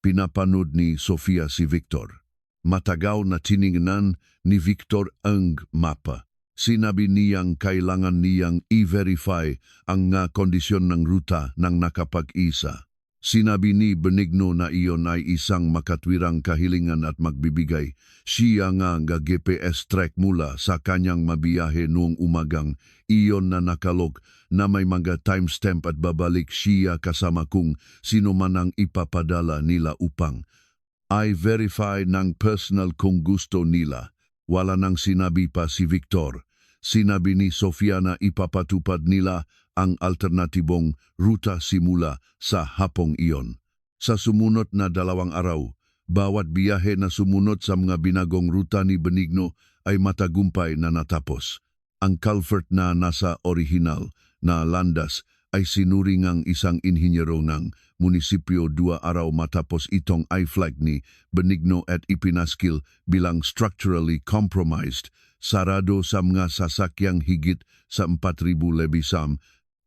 Pinapanood ni Sofia si Victor. Matagaw na tiningnan ni Victor ang mapa. Sinabi niyang kailangan niyang i-verify ang kondisyon ng ruta ng nakapag-isa. Sinabi ni Benigno na iyon ay isang makatwirang kahilingan at magbibigay. Siya nga GPS track mula sa kanyang mabiyahe noong umagang iyon na nakalog na may mga timestamp at babalik siya kasama kung sino man ang ipapadala nila upang i-verify ng personal kung gusto nila. Wala nang sinabi pa si Victor. Sinabi ni Sofia na ipapatupad nila ang alternatibong ruta simula sa hapong iyon. Sa sumunod na 2 araw, bawat biyahe na sumunod sa mga binagong ruta ni Benigno ay matagumpay na natapos. Ang culvert na nasa orihinal na landas ay sinuring ang isang inhinyero ng munisipyo 2 araw matapos itong i-flag ni Benigno at ipinaskil bilang structurally compromised. Sarado sa mga sasakyang higit sa 4,000 lebisam.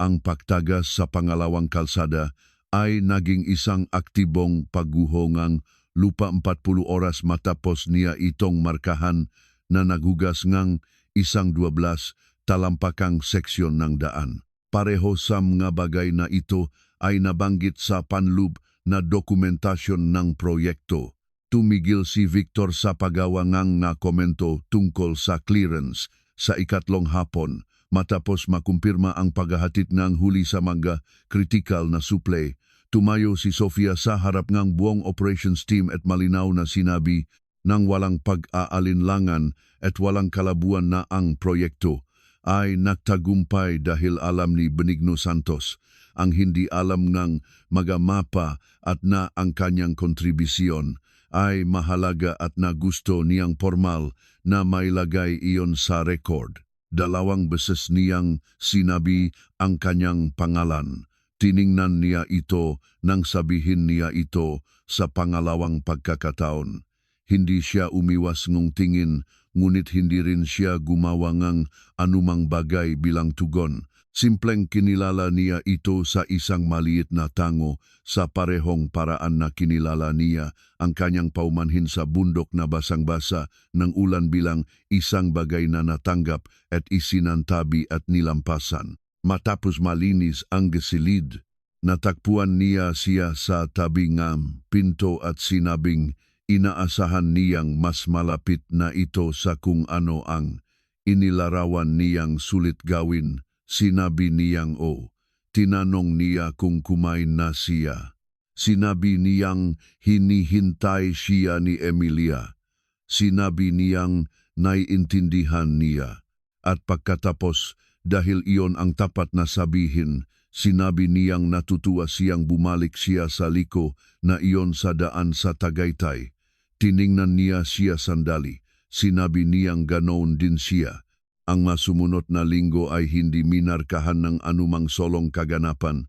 Ang pagtagas sa pangalawang kalsada ay naging isang aktibong pagguhongang lupa 40 oras matapos niya itong markahan na naghugas ngang isang 12 talampakang seksyon ng daan. Pareho sa mga bagay na ito ay nabanggit sa panloob na dokumentasyon ng proyekto. Tumigil si Victor sa paggawa ng komento tungkol sa clearance sa ikatlong hapon matapos makumpirma ang paghahatid ng huli sa mga critical na suple. Tumayo si Sofia sa harap ng buong operations team at malinaw na sinabi nang walang pag-aalinlangan at walang kalabuan na ang proyekto ay nagtagumpay dahil alam ni Benigno Santos ang hindi alam ng magamapa at na ang kanyang kontribusyon ay mahalaga at na gusto niyang formal na mailagay iyon sa record. 2 beses niyang sinabi ang kanyang pangalan. Tiningnan niya ito nang sabihin niya ito sa pangalawang pagkakataon. Hindi siya umiwas ng tingin, ngunit hindi rin siya gumawa ng anumang bagay bilang tugon. Simpleng kinilala niya ito sa isang maliit na tango sa parehong paraan na kinilala niya ang kanyang paumanhin sa bundok na basang-basa ng ulan bilang isang bagay na natanggap at isinantabi at nilampasan. Matapos malinis ang gisilid, natakpuan niya siya sa tabi ng pinto at sinabing inaasahan niyang mas malapit na ito sa kung ano ang inilarawan niyang sulit gawin. Sinabi niyang Tinanong niya kung kumain na siya. Sinabi niyang hinihintay siya ni Emilia. Sinabi niyang naiintindihan niya. At pagkatapos, dahil iyon ang tapat na sabihin, sinabi niyang natutuwa siyang bumalik siya sa liko na iyon sa daan sa Tagaytay. Tiningnan niya siya sandali. Sinabi niyang ganoon din siya. Ang masumunod na linggo ay hindi minarkahan ng anumang solong kaganapan.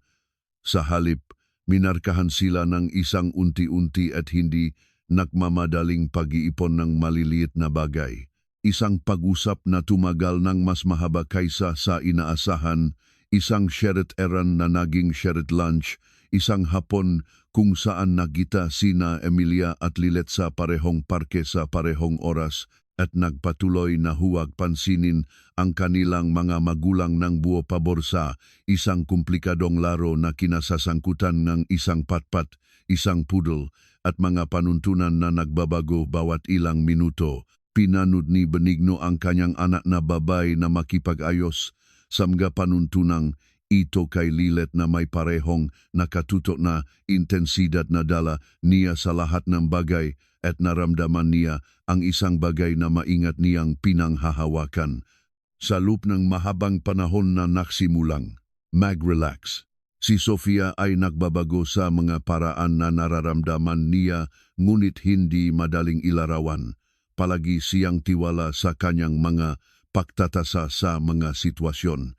Sa halip, minarkahan sila ng isang unti-unti at hindi nagmamadaling pag-iipon ng maliliit na bagay. Isang pag-usap na tumagal ng mas mahaba kaysa sa inaasahan, isang shared errand na naging shared lunch, isang hapon kung saan nagkita sina Emilia at Lilet sa parehong parke sa parehong oras, at nagpatuloy na huwag pansinin ang kanilang mga magulang ng buo pabor sa isang komplikadong laro na kinasasangkutan ng isang patpat, isang poodle at mga panuntunan na nagbabago bawat ilang minuto. Pinanud ni Benigno ang kanyang anak na babay na makipag-ayos sa mga panuntunang ito kay Lilet na may parehong nakatutok na intensidad na dala niya sa lahat ng bagay at naramdaman niya ang isang bagay na maingat niyang pinanghahawakan. Sa loob ng mahabang panahon na naksimulang mag-relax, si Sofia ay nagbabago sa mga paraan na nararamdaman niya ngunit hindi madaling ilarawan. Palagi siyang tiwala sa kanyang mga pagtatasa sa mga sitwasyon.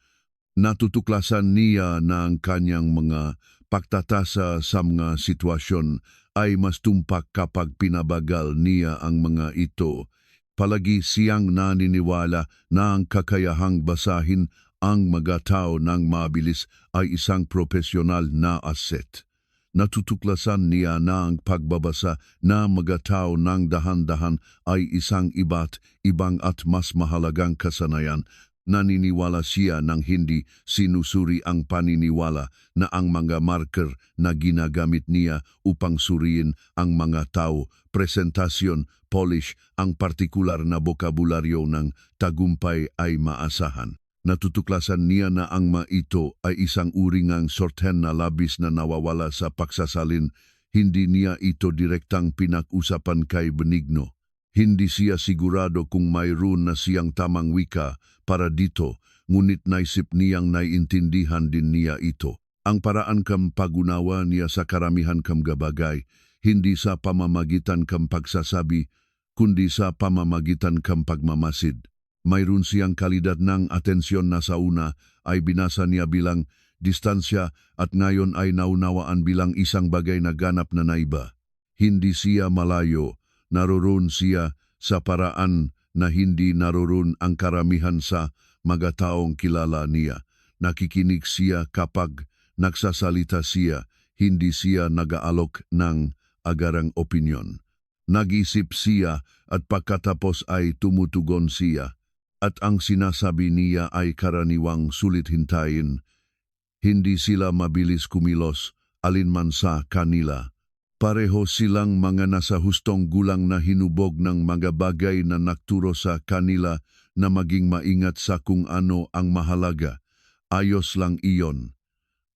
Natutuklasan niya na ang kanyang mga pagtatasa sa mga sitwasyon ay mas tumpak kapag pinabagal niya ang mga ito. Palagi siyang naniniwala na ang kakayahang basahin ang mga tao ng mabilis ay isang profesional na asset. Natutuklasan niya na ang pagbabasa na mga tao ng dahan-dahan ay isang iba't ibang at mas mahalagang kasanayan. Naniniwala siya ng hindi sinusuri ang paniniwala na ang mga marker na ginagamit niya upang suriin ang mga tao, presentasyon, polish, ang partikular na bokabularyo ng tagumpay ay maasahan. Natutuklasan niya na ang mga ito ay isang uri ng sorten na labis na nawawala sa paksasalin. Hindi niya ito direktang pinag-usapan kay Benigno. Hindi siya sigurado kung mayroon na siyang tamang wika para dito, ngunit naisip niyang naiintindihan din niya ito. Ang paraan kam pagunawa niya sa karamihan kam gabagay, hindi sa pamamagitan kam pagsasabi, kundi sa pamamagitan kam pagmamasid. Mayroon siyang kalidad ng atensyon na sa una ay binasa niya bilang distansya at ngayon ay naunawaan bilang isang bagay na ganap na naiba. Hindi siya malayo, naroon siya sa paraan na hindi naroon ang karamihan sa mga taong kilala niya. Nakikinig siya kapag nagsasalita siya, hindi siya nag-aalok ng agarang opinyon. Nag-isip siya at pagkatapos ay tumutugon siya. At ang sinasabi niya ay karaniwang sulit hintayin. Hindi sila mabilis kumilos, alinman sa kanila. Pareho silang mga nasa hustong gulang na hinubog ng mga bagay na nagturo sa kanila na maging maingat sa kung ano ang mahalaga. Ayos lang iyon.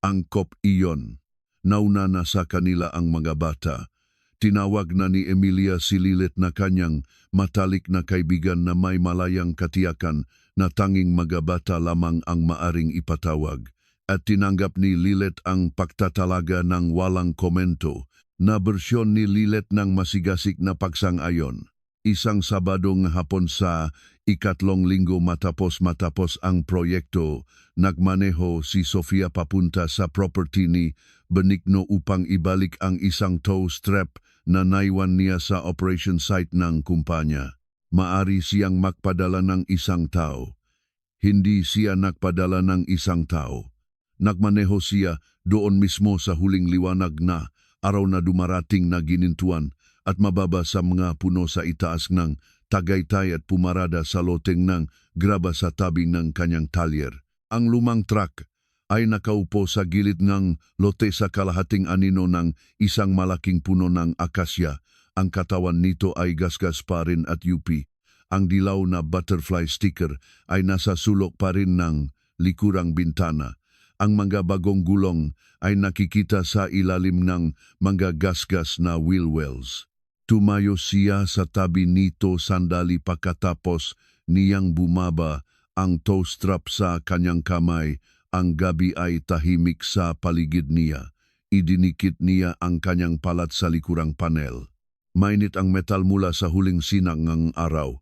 Angkop iyon. Nauna na sa kanila ang mga bata. Tinawag na ni Emilia si Lilet na kanyang matalik na kaibigan na may malayang katiyakan na tanging mga bata lamang ang maaring ipatawag. At tinanggap ni Lilet ang pagtatalaga ng walang komento na bersyon ni Lilet ng masigasig na pagsang-ayon. Isang Sabadong hapon sa ikatlong linggo matapos ang proyekto, nagmaneho si Sofia papunta sa property ni Benigno upang ibalik ang isang tow strap na naiwan niya sa operation site ng kumpanya. Maari siyang magpadala ng isang tao. Hindi siya nagpadala ng isang tao. Nagmaneho siya doon mismo sa huling liwanag na araw na dumarating na ginintuan at mababa sa mga puno sa itaas ng Tagaytay at pumarada sa loteng ng graba sa tabi ng kanyang talyer. Ang lumang truck ay nakaupo sa gilid ng lote sa kalahating anino ng isang malaking puno ng akasya. Ang katawan nito ay gasgas pa rin at yupi. Ang dilaw na butterfly sticker ay nasa sulok pa rin ng likurang bintana. Ang mga bagong gulong ay nakikita sa ilalim ng mga gasgas na wheel wells. Tumayo siya sa tabi nito sandali pagkatapos niyang bumaba ang tow strap sa kanyang kamay. Ang gabi ay tahimik sa paligid niya. Idinikit niya ang kanyang palat sa likurang panel. Mainit ang metal mula sa huling sinang ng araw.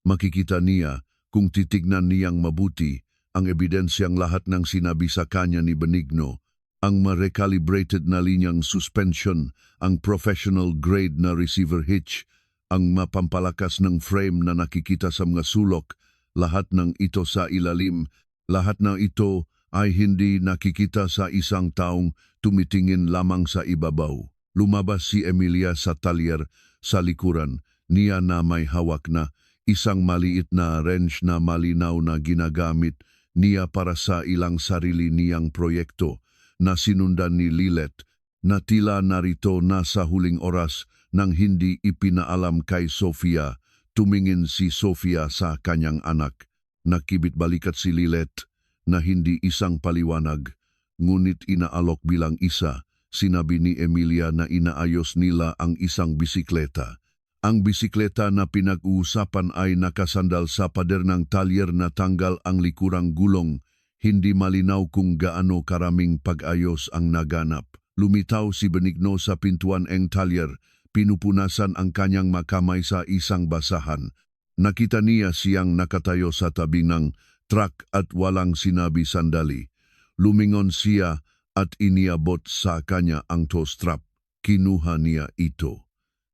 Makikita niya kung titignan niyang mabuti ang ebidensyang lahat ng sinabi sa kanya ni Benigno. Ang ma-recalibrated na linyang suspension, ang professional grade na receiver hitch, ang mapampalakas ng frame na nakikita sa mga sulok, lahat ng ito sa ilalim, lahat ng ito ay hindi nakikita sa isang taong tumitingin lamang sa ibabaw. Lumabas si Emilia sa talyer sa likuran, niya na may hawak na isang maliit na wrench na malinaw na ginagamit niya para sa ilang sarili niyang proyekto na sinundan ni Lilet na tila narito na sa huling oras nang hindi ipinaalam kay Sofia. Tumingin si Sofia sa kanyang anak. Nakibit balikat si Lilet na hindi isang paliwanag, ngunit inaalok bilang isa. Sinabi ni Emilia na inaayos nila ang isang bisikleta. Ang bisikleta na pinag-uusapan ay nakasandal sa pader ng talyer na tanggal ang likurang gulong. Hindi malinaw kung gaano karaming pag-ayos ang naganap. Lumitaw si Benigno sa pintuan ng talyer, pinupunasan ang kanyang makamay sa isang basahan. Nakita niya siyang nakatayo sa tabi ng truck at walang sinabi sandali. Lumingon siya at iniabot sa kanya ang tow strap. Kinuha niya ito.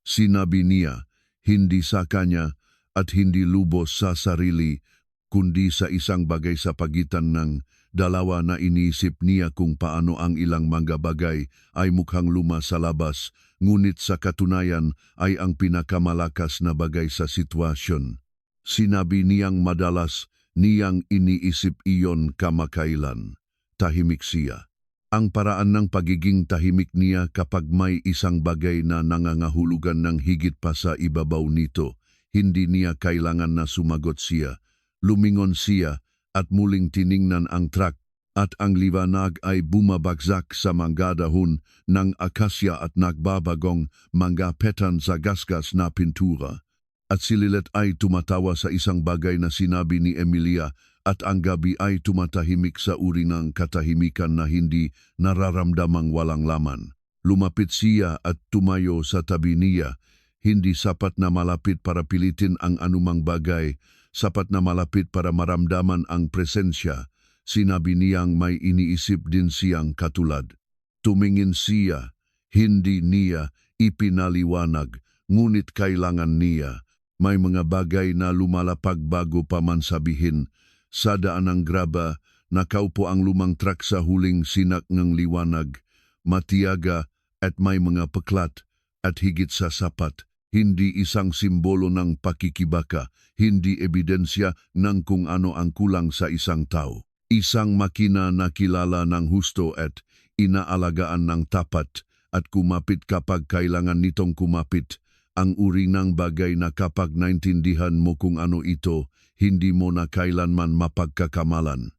Sinabi niya, hindi sa kanya at hindi lubos sa sarili, kundi sa isang bagay sa pagitan ng dalawa na iniisip niya kung paano ang ilang mga bagay ay mukhang luma sa labas, ngunit sa katunayan ay ang pinakamalakas na bagay sa sitwasyon. Sinabi niyang madalas niyang iniisip iyon kamakailan. Tahimik siya. Ang paraan ng pagiging tahimik niya kapag may isang bagay na nangangahulugan ng higit pa sa ibabaw nito, hindi niya kailangan na sumagot siya. Lumingon siya at muling tiningnan ang truck at ang liwanag ay bumabagsak sa mga dahon ng akasya at nagbabagong mga petan sa gasgas na pintura. At si Lilet ay tumatawa sa isang bagay na sinabi ni Emilia at ang gabi ay tumatahimik sa uri ng katahimikan na hindi nararamdamang walang laman. Lumapit siya at tumayo sa tabi niya. Hindi sapat na malapit para pilitin ang anumang bagay, sapat na malapit para maramdaman ang presensya. Sinabi niyang may iniisip din siyang katulad. Tumingin siya, hindi niya ipinaliwanag, ngunit kailangan niya. May mga bagay na lumalapag bago pa man sabihin. Sa daan ng graba, nakaupo ang lumang truck sa huling sinak ng liwanag, matiyaga at may mga peklat at higit sa sapat. Hindi isang simbolo ng pakikibaka, hindi ebidensya ng kung ano ang kulang sa isang tao. Isang makina na kilala ng husto at inaalagaan ng tapat at kumapit kapag kailangan nitong kumapit. Ang uri ng bagay na kapag naintindihan mo kung ano ito, hindi mo na kailanman mapagkakamalan.